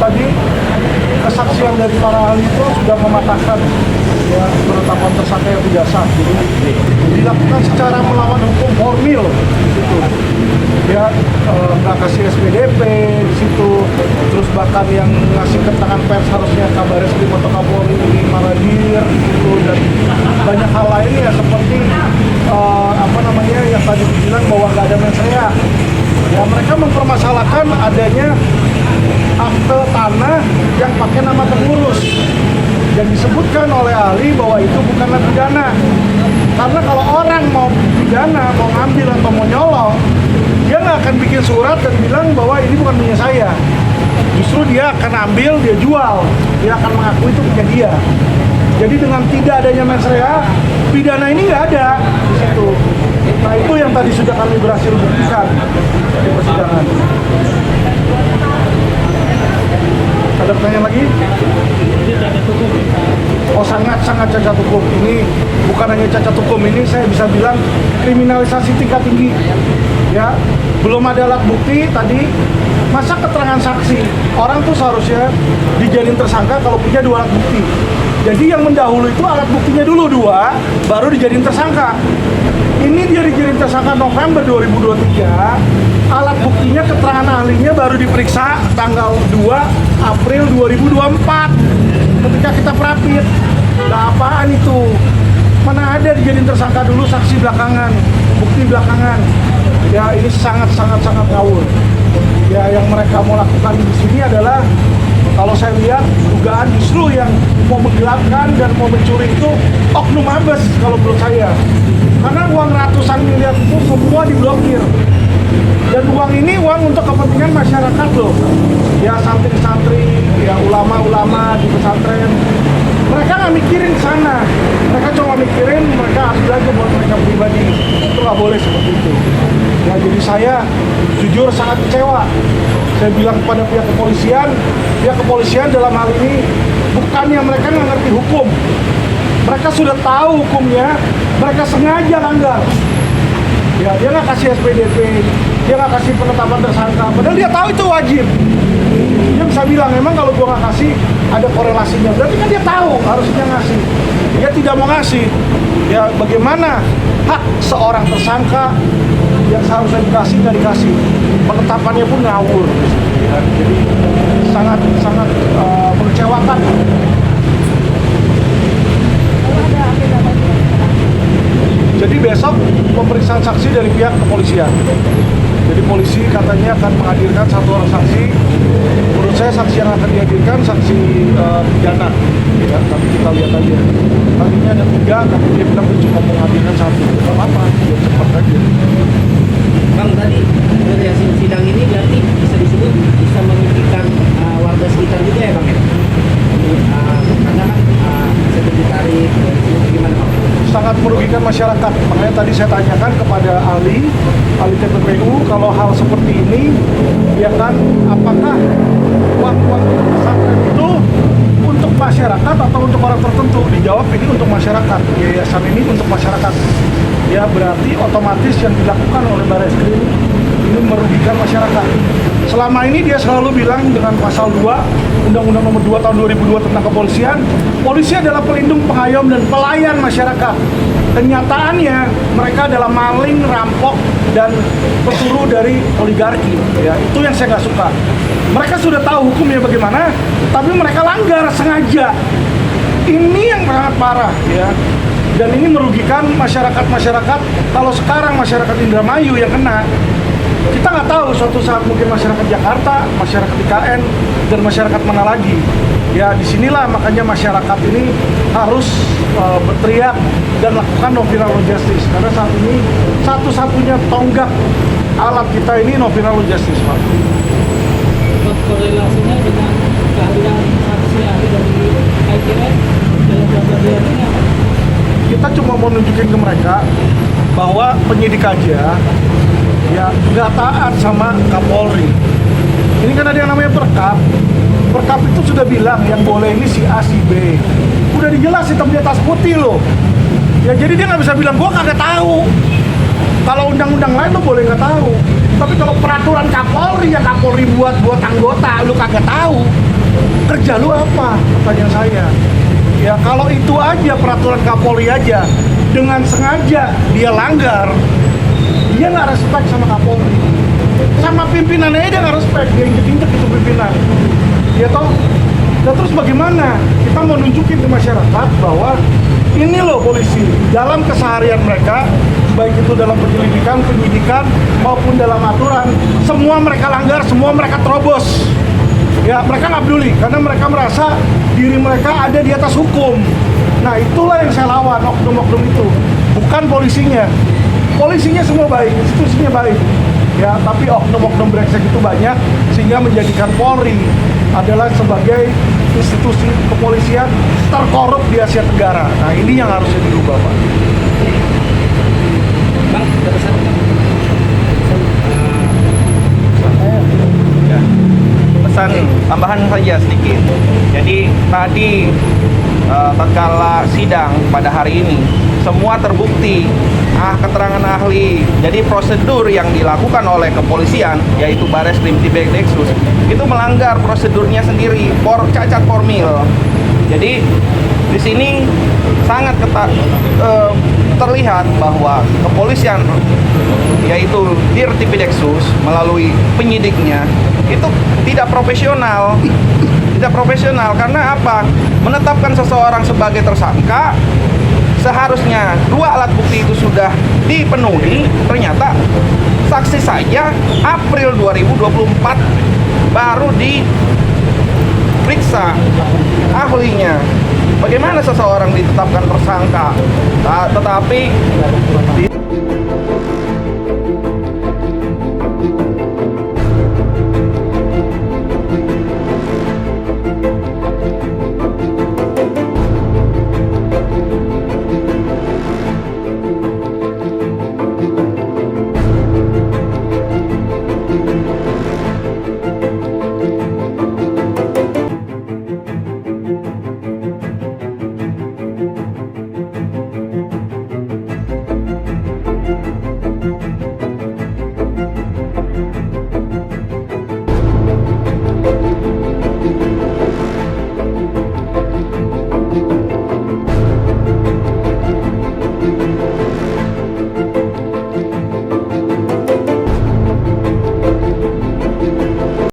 tadi kesaksian dari para ahli itu sudah mematahkan ya penetapan tersangka yang tidak sah. Jadi dilakukan secara melawan hukum formil di situ. Ya nggak kasih SPDP di situ, terus bahkan yang ngasih keterangan pers harusnya kabar Eskrim atau Kapolri malah hadir gitu, dan banyak hal lainnya seperti yang tadi dibilang bahwa nggak ada mens rea. Ya mereka mempermasalahkan adanya akte tanah yang pakai nama pengurus, yang disebutkan oleh ahli bahwa itu bukanlah pidana. Karena kalau orang mau pidana, mau ngambil atau mau nyolong, dia nggak akan bikin surat dan bilang bahwa ini bukan punya saya. Justru dia akan ambil, dia jual, dia akan mengaku itu punya dia. Jadi dengan tidak adanya mens rea, pidana ini nggak ada di situ. Nah itu yang tadi sudah kami berhasil buktikan di persidangan. Ada pertanyaan lagi? Oh sangat cacat hukum. Ini bukan hanya cacat hukum, ini saya bisa bilang kriminalisasi tingkat tinggi. Ya, belum ada alat bukti tadi. Masa keterangan saksi orang tuh seharusnya dijadiin tersangka kalau punya 2 alat bukti. Jadi yang mendahului itu alat buktinya dulu 2, baru dijadiin tersangka. Ini dia dijadiin tersangka November 2023. Alat buktinya keterangan ahlinya baru diperiksa tanggal 2 April 2024 ketika kita perapit. Nah apaan itu? Mana ada dijadiin tersangka dulu, saksi belakangan, bukti belakangan. Ya ini sangat ngawur. Ya yang mereka mau lakukan di sini adalah, kalau saya lihat dugaan justru yang mau menggelapkan dan mau mencuri itu oknum Mabes kalau menurut saya. Karena uang ratusan miliar itu semua diblokir. Dan uang ini uang untuk kepentingan masyarakat loh. Ya santri-santri, ya ulama-ulama di pesantren. Mereka nggak mikirin ke sana. Mereka cuma mikirin mereka ambil aja buat mereka pribadi. Itu nggak boleh seperti itu. Ya jadi saya jujur sangat kecewa. Saya bilang kepada pihak kepolisian dalam hal ini bukannya mereka nggak ngerti hukum. Mereka sudah tahu hukumnya, mereka sengaja langgar. Ya, dia nggak kasih SPDP, dia nggak kasih penetapan tersangka, padahal dia tahu itu wajib. Dia bisa bilang, emang kalau gua nggak kasih ada korelasinya, berarti kan dia tahu harusnya ngasih. Dia tidak mau ngasih. Ya, bagaimana hak seorang tersangka yang seharusnya dikasih nggak dikasih? Penetapannya pun ngawur. Ya, jadi sangat mengecewakan. Jadi besok pemeriksaan saksi dari pihak kepolisian. Jadi polisi katanya akan menghadirkan 1 orang saksi. Menurut saya saksi yang akan dihadirkan saksi pidana. Ya, tapi kita lihat aja. Tadinya ada 3, tapi dia bilang cukup menghadirkan 1. Tidak apa-apa, biar cepat aja. Bang, tadi dari hasil sidang ini berarti bisa disebut bisa merugikan warga sekitar juga ya Bang ya? Karena kan bisa ditarik, gimana Bang? Sangat merugikan masyarakat. Makanya tadi saya tanyakan kepada ahli TPPU kalau hal seperti ini, ya kan, apakah uang pesantren itu untuk masyarakat atau untuk orang tertentu? Dijawab ini untuk masyarakat. Yayasan ini untuk masyarakat. Ya berarti otomatis yang dilakukan oleh Barreskrim ini merugikan masyarakat. Selama ini dia selalu bilang dengan pasal 2 Undang-Undang Nomor 2 Tahun 2002 tentang kepolisian, polisi adalah pelindung, pengayom, dan pelayan masyarakat. Kenyataannya mereka adalah maling, rampok, dan pesuruh dari oligarki. Ya, itu yang saya nggak suka. Mereka sudah tahu hukumnya bagaimana, tapi mereka langgar sengaja. Ini yang sangat parah, ya. Dan ini merugikan masyarakat. Kalau sekarang masyarakat Indramayu yang kena, kita nggak tahu suatu saat mungkin masyarakat Jakarta, masyarakat IKN, dan masyarakat mana lagi. Ya disinilah makanya masyarakat ini harus berteriak dan lakukan no viral no justice. Karena saat ini satu-satunya tonggak alat kita ini no viral no justice, Pak. Korelasinya dengan kehadiran saksi ahli dari IKN dalam pemberian ini apa? Kita cuma mau nunjukin ke mereka bahwa penyidik aja ya nggak taat sama Kapolri. Ini kan ada yang namanya perkap. Perkap itu sudah bilang yang boleh ini si A, si B. Udah dijelas hitam di atas putih loh. Ya jadi dia nggak bisa bilang gua kagak tahu. Kalau undang-undang lain lo boleh nggak tahu. Tapi kalau peraturan Kapolri yang Kapolri buat anggota, lu kagak tahu, kerja lu apa? Pertanyaan saya. Ya kalau itu aja peraturan Kapolri aja, dengan sengaja dia langgar, dia nggak respect sama Kapolri, sama pimpinannya dia nggak respect, dia injek-injek itu pimpinan. Ya toh, dan terus bagaimana? Kita mau nunjukin ke masyarakat bahwa ini loh polisi, dalam keseharian mereka, baik itu dalam penyelidikan, penyidikan, maupun dalam aturan, semua mereka langgar, semua mereka terobos. Ya, mereka nggak peduli, karena mereka merasa diri mereka ada di atas hukum. Nah, itulah yang saya lawan, oknum-oknum itu. Bukan polisinya. Polisinya semua baik, institusinya baik. Ya, tapi oknum-oknum brengsek itu banyak, sehingga menjadikan Polri adalah sebagai institusi kepolisian terkorup di Asia Tenggara. Nah, ini yang harusnya dirubah, Pak. Bang, ada pesan nggak? Ya. Pesan tambahan saja sedikit. Jadi tadi tatkala sidang pada hari ini semua terbukti keterangan ahli. Jadi prosedur yang dilakukan oleh kepolisian yaitu Bareskrim Tibet-Dexus itu melanggar prosedurnya sendiri, cacat formil. Jadi di sini sangat terlihat bahwa kepolisian yaitu Dir Tibet-Dexus melalui penyidiknya itu tidak profesional. Tidak profesional karena apa? Menetapkan seseorang sebagai tersangka seharusnya 2 alat bukti itu sudah dipenuhi, ternyata saksi saja April 2024 baru diperiksa ahlinya. Bagaimana seseorang ditetapkan tersangka tetapi